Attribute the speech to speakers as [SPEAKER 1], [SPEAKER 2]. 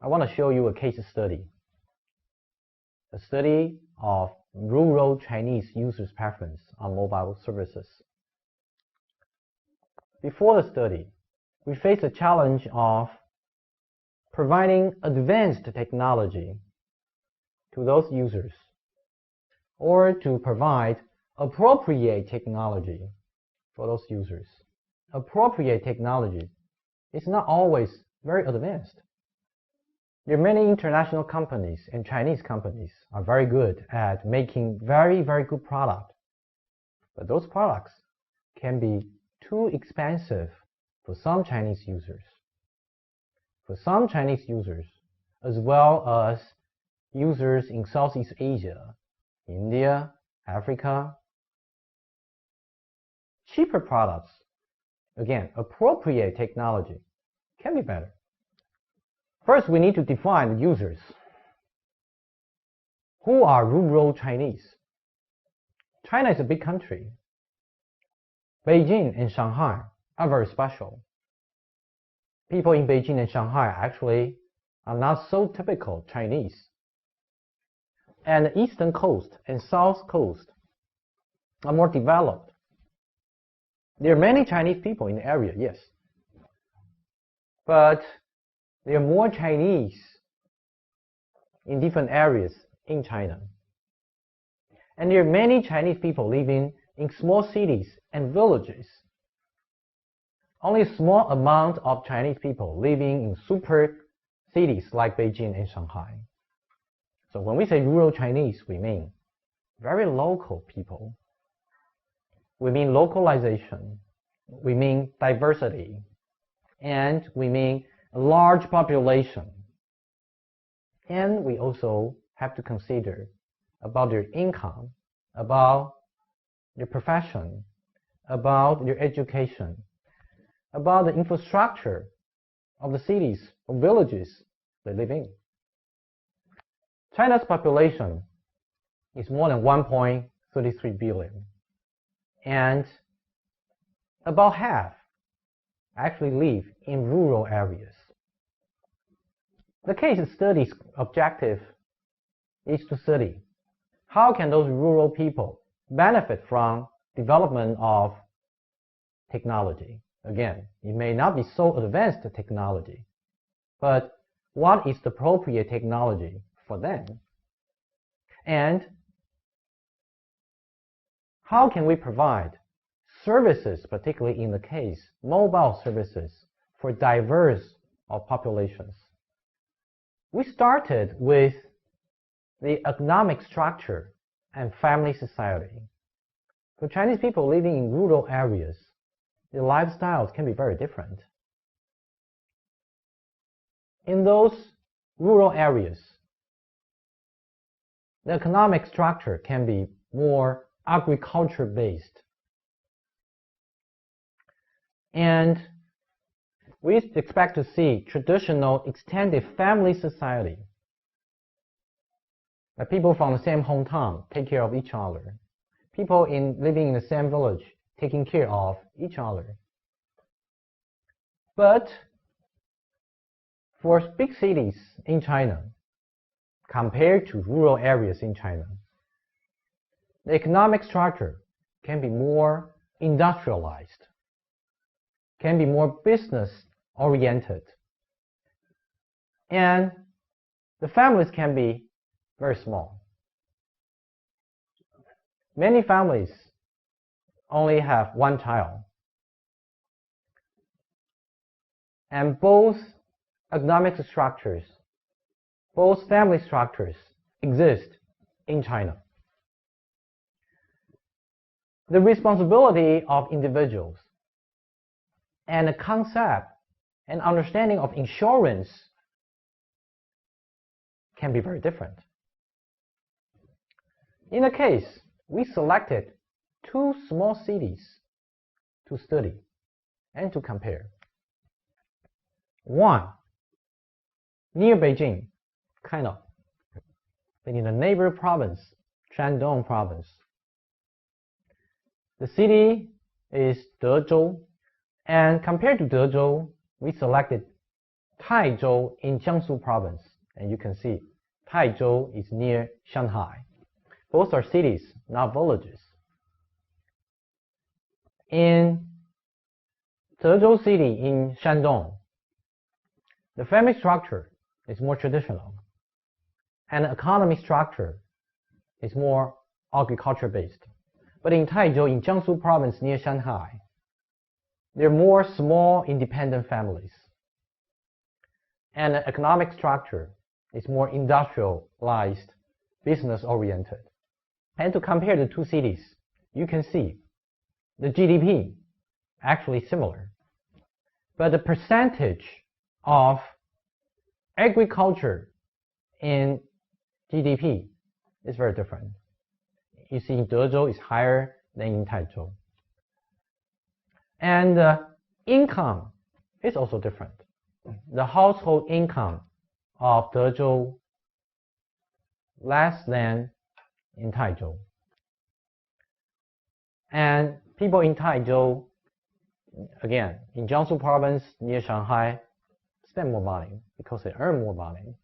[SPEAKER 1] I want to show you a case study. A study of rural Chinese users' preference on mobile services. Before the study, we faced the challenge of providing advanced technology to those users, or to provide appropriate technology for those users. Appropriate technology is not always very advanced. There are many international companies and Chinese companies are very good at making very good products. But those products can be too expensive for some Chinese users. For some Chinese users, as well as users in Southeast Asia, India, Africa, cheaper products, again, appropriate technology, can be better. First, we need to define the users. Who are rural Chinese? China is a big country. Beijing and Shanghai are very special. People in Beijing and Shanghai actually are not so typical Chinese. And the eastern coast and south coast are more developed. There are many Chinese people in the area, yes. But there are more Chinese in different areas in China. And there are many Chinese people living in small cities and villages. Only a small amount of Chinese people living in super cities like Beijing and Shanghai. So when we say rural Chinese, we mean very local people. We mean localization. We mean diversity. And we mean a large population. And we also have to consider about their income, about their profession, about their education, about the infrastructure of the cities or villages they live in. China's population is more than 1.33 billion, and about half actually live in rural areas. The case study's objective is to study how can those rural people benefit from development of technology. Again, it may not be so advanced technology, but what is the appropriate technology for them? And how can we provide services, particularly in the case, mobile services, for diverse of populations? We started with the economic structure and family society. For Chinese people living in rural areas, their lifestyles can be very different. In those rural areas, the economic structure can be more agriculture-based. And we expect to see traditional extended family society. That people from the same hometown take care of each other. People living in the same village taking care of each other. But for big cities in China, compared to rural areas in China, the economic structure can be more industrialized, can be more business-oriented, and the families can be very small. Many families only have one child, and both economic structures, both family structures exist in China. The responsibility of individuals and the concept and understanding of insurance can be very different. In the case, we selected two small cities to study and to compare. One, near Beijing, kind of, but in the neighbor province, Shandong province. The city is Dezhou, and compared to Dezhou, we selected Taizhou in Jiangsu province, and you can see Taizhou is near Shanghai. Both are cities, not villages. In Zhezhou City in Shandong, the family structure is more traditional, and the economic structure is more agriculture based. But in Taizhou in Jiangsu province near Shanghai, there are more small independent families, and the economic structure is more industrialized, business oriented. And to compare the two cities, you can see the GDP actually similar, but the percentage of agriculture in GDP is very different. You see in Zhezhou is higher than in Taizhou. And income is also different. The household income of Zhezhou less than in Taizhou. And people in Taizhou, again, in Jiangsu province near Shanghai, spend more money because they earn more money.